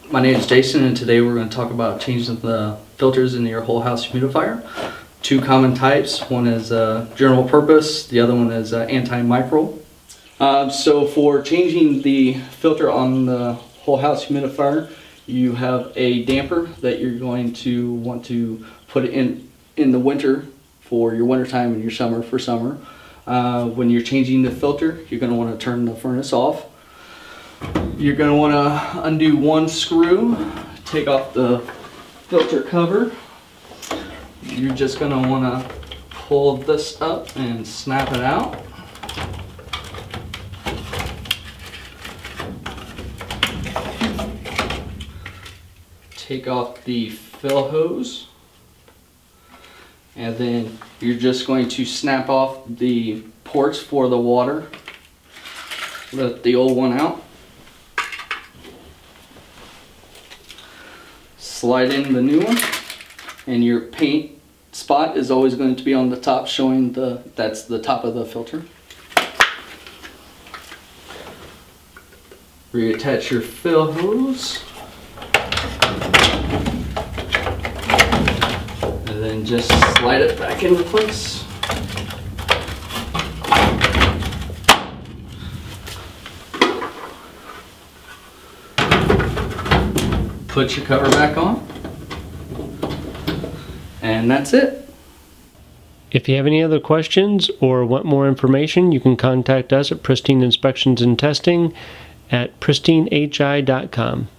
My name is Jason, and today we're going to talk about changing the filters in your whole house humidifier. Two common types. One is general purpose, the other one is antimicrobial. So for changing the filter on the whole house humidifier, you have a damper that you're going to want to put in the winter for your winter time and your summer for summer. When you're changing the filter, you're going to want to turn the furnace off. You're going to want to undo one screw, take off the filter cover. You're just going to want to pull this up and snap it out. Take off the fill hose, and then you're just going to snap off the ports for the water. Let the old one out. Slide in the new one, and your paint spot is always going to be on the top, showing that's the top of the filter. Reattach your fill hose, and then just slide it back into place. Put your cover back on, and that's it. If you have any other questions or want more information, you can contact us at Pristine Inspections and Testing at pristinehi.com.